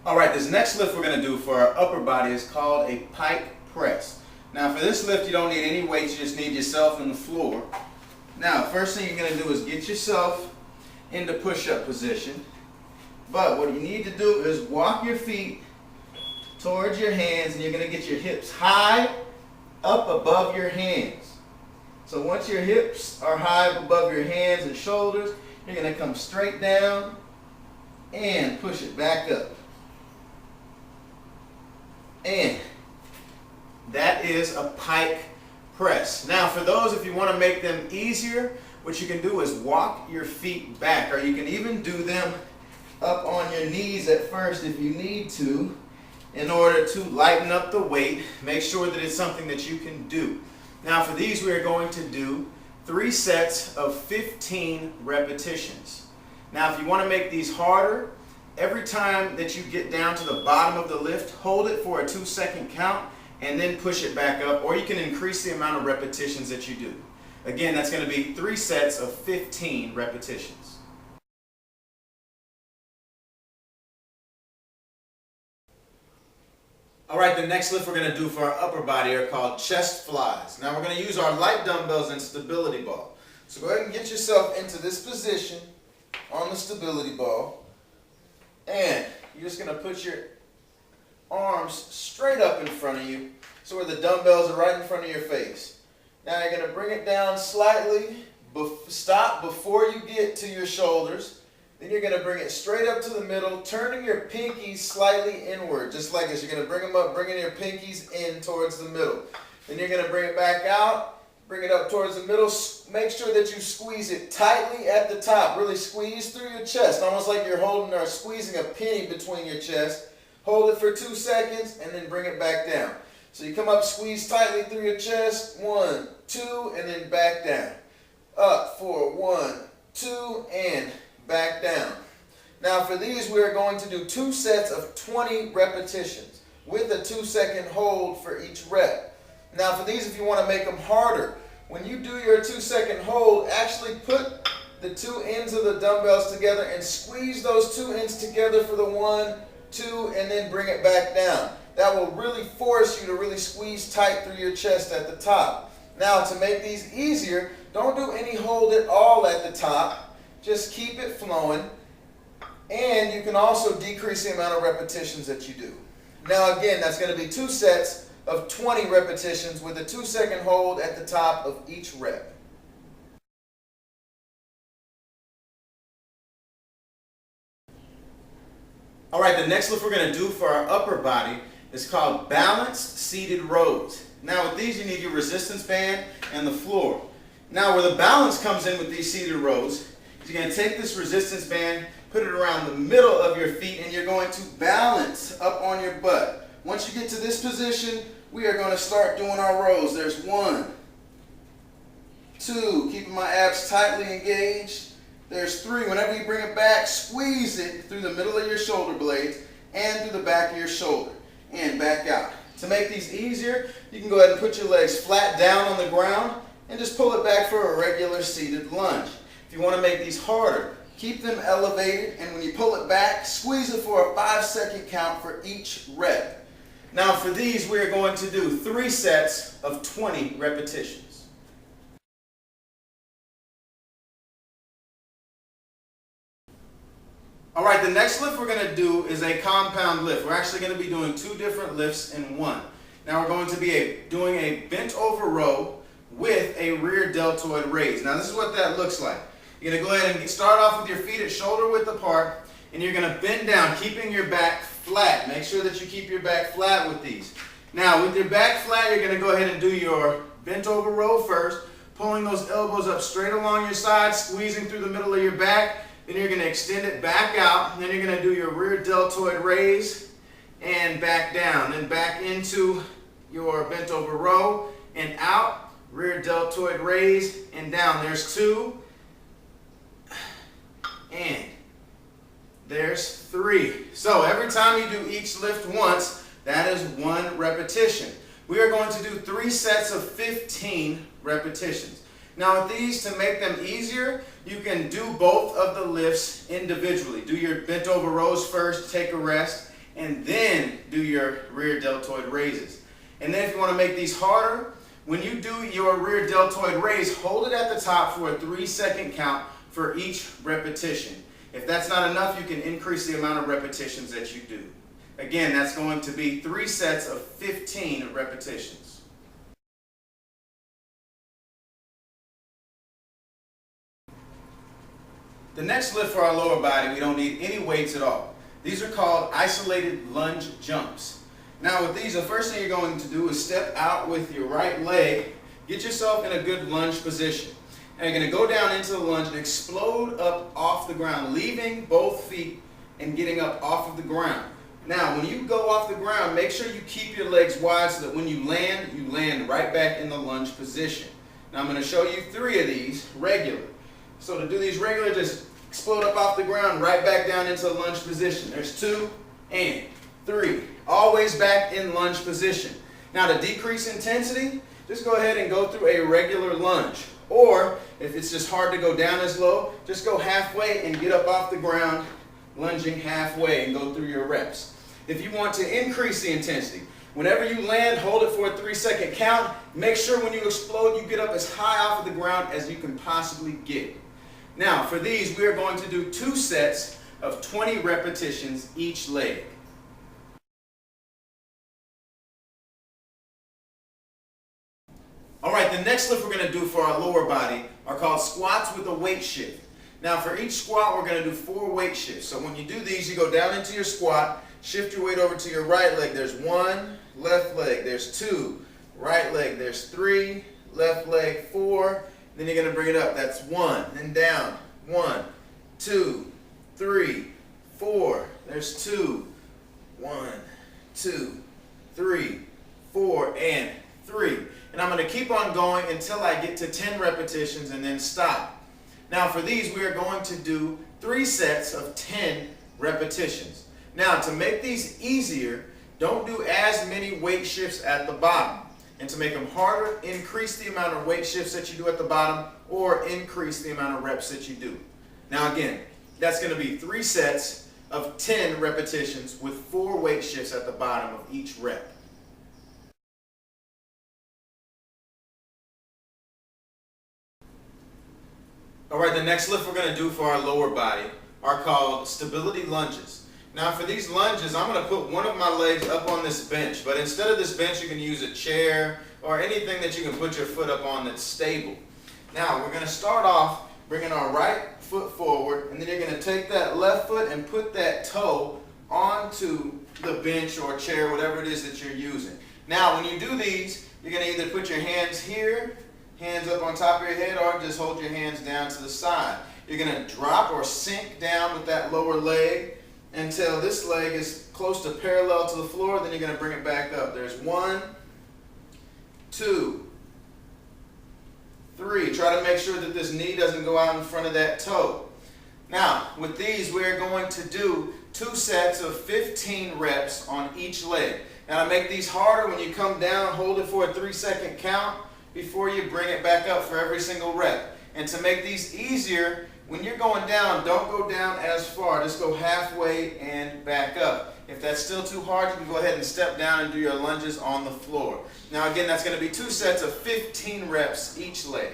All right, this next lift we're going to do for our upper body is called a pike press. Now for this lift you don't need any weights, you just need yourself and the floor. Now first thing you're going to do is get yourself into push-up position. But what you need to do is walk your feet towards your hands, and you're going to get your hips high up above your hands. So once your hips are high up above your hands and shoulders, you're going to come straight down and push it back up. And that is a pike press. Now for those, if you want to make them easier, what you can do is walk your feet back, or you can even do them up on your knees at first if you need to, in order to lighten up the weight. Make sure that it's something that you can do. Now for these we are going to do 3 sets of 15 repetitions. Now if you want to make these harder, every time that you get down to the bottom of the lift, hold it for a 2-second count and then push it back up, or you can increase the amount of repetitions that you do. Again, that's going to be 3 sets of 15 repetitions. All right, the next lift we're going to do for our upper body are called chest flies. Now we're going to use our light dumbbells and stability ball. So go ahead and get yourself into this position on the stability ball. And you're just going to put your arms straight up in front of you, so where the dumbbells are right in front of your face. Now you're going to bring it down slightly, stop before you get to your shoulders. Then you're going to bring it straight up to the middle, turning your pinkies slightly inward, just like this. You're going to bring them up, bringing your pinkies in towards the middle. Then you're going to bring it back out. Bring it up towards the middle. Make sure that you squeeze it tightly at the top. Really squeeze through your chest, almost like you're holding or squeezing a penny between your chest. Hold it for 2 seconds and then bring it back down. So you come up, squeeze tightly through your chest. 1, 2, and then back down. Up for 1, 2, and back down. Now for these we are going to do 2 sets of 20 repetitions with a 2-second hold for each rep. Now for these, if you want to make them harder, when you do your 2-second hold, actually put the 2 ends of the dumbbells together and squeeze those 2 ends together for the 1, 2, and then bring it back down. That will really force you to really squeeze tight through your chest at the top. Now to make these easier, don't do any hold at all at the top. Just keep it flowing. And you can also decrease the amount of repetitions that you do. Now again, that's going to be 2 sets of 20 repetitions with a 2-second hold at the top of each rep. All right, the next lift we're going to do for our upper body is called balanced seated rows. Now with these you need your resistance band and the floor. Now where the balance comes in with these seated rows, you're going to take this resistance band, put it around the middle of your feet, and you're going to balance up on your butt. Once you get to this position, we are going to start doing our rows. There's 1, 2, keeping my abs tightly engaged. There's 3. Whenever you bring it back, squeeze it through the middle of your shoulder blades and through the back of your shoulder. And back out. To make these easier, you can go ahead and put your legs flat down on the ground and just pull it back for a regular seated lunge. If you want to make these harder, keep them elevated, and when you pull it back, squeeze it for a 5-second count for each rep. Now for these, we are going to do 3 sets of 20 repetitions. All right, the next lift we're going to do is a compound lift. We're actually going to be doing 2 different lifts in one. Now we're going to be doing a bent over row with a rear deltoid raise. Now this is what that looks like. You're going to go ahead and start off with your feet at shoulder width apart, and you're going to bend down, keeping your back flat. Make sure that you keep your back flat with these. Now with your back flat, you're going to go ahead and do your bent over row first, pulling those elbows up straight along your side, squeezing through the middle of your back. Then you're going to extend it back out, and then you're going to do your rear deltoid raise and back down. Then back into your bent over row and out, rear deltoid raise and down. There's 2 and there's 3. So every time you do each lift once, that is 1 repetition. We are going to do 3 sets of 15 repetitions. Now with these, to make them easier, you can do both of the lifts individually. Do your bent over rows first, take a rest, and then do your rear deltoid raises. And then if you want to make these harder, when you do your rear deltoid raise, hold it at the top for a 3-second count for each repetition. If that's not enough, you can increase the amount of repetitions that you do. Again, that's going to be 3 sets of 15 repetitions. The next lift for our lower body, we don't need any weights at all. These are called isolated lunge jumps. Now with these, the first thing you're going to do is step out with your right leg, get yourself in a good lunge position. And you're going to go down into the lunge and explode up off the ground, leaving both feet and getting up off of the ground. Now, when you go off the ground, make sure you keep your legs wide so that when you land right back in the lunge position. Now, I'm going to show you 3 of these regular. So to do these regular, just explode up off the ground, right back down into the lunge position. There's 2 and 3. Always back in lunge position. Now, to decrease intensity, just go ahead and go through a regular lunge. Or, if it's just hard to go down as low, just go halfway and get up off the ground, lunging halfway and go through your reps. If you want to increase the intensity, whenever you land, hold it for a 3-second count. Make sure when you explode, you get up as high off of the ground as you can possibly get. Now, for these, we are going to do 2 sets of 20 repetitions each leg. All right, the next lift we're going to do for our lower body are called squats with a weight shift. Now, for each squat, we're going to do 4 weight shifts. So when you do these, you go down into your squat, shift your weight over to your right leg. There's 1, left leg. There's 2, right leg. There's 3, left leg. 4. Then you're going to bring it up. That's 1. Then down. 1, 2, 3, 4. There's 2. 1, 2, 3, 4, and 3. And I'm going to keep on going until I get to 10 repetitions and then stop. Now for these, we are going to do 3 sets of 10 repetitions. Now to make these easier, don't do as many weight shifts at the bottom. And to make them harder, increase the amount of weight shifts that you do at the bottom or increase the amount of reps that you do. Now again, that's going to be 3 sets of 10 repetitions with 4 weight shifts at the bottom of each rep. All right, the next lift we're going to do for our lower body are called stability lunges. Now for these lunges, I'm going to put one of my legs up on this bench, but instead of this bench, you can use a chair or anything that you can put your foot up on that's stable. Now we're going to start off bringing our right foot forward, and then you're going to take that left foot and put that toe onto the bench or chair, whatever it is that you're using. Now when you do these, you're going to either put your hands here, hands up on top of your head, or just hold your hands down to the side. You're going to drop or sink down with that lower leg until this leg is close to parallel to the floor. Then you're going to bring it back up. There's 1, 2, 3. Try to make sure that this knee doesn't go out in front of that toe. Now, with these, we're going to do 2 sets of 15 reps on each leg. Now, to make these harder, when you come down, hold it for a 3-second count before you bring it back up for every single rep. And to make these easier, when you're going down, don't go down as far. Just go halfway and back up. If that's still too hard, you can go ahead and step down and do your lunges on the floor. Now again, that's going to be 2 sets of 15 reps each leg.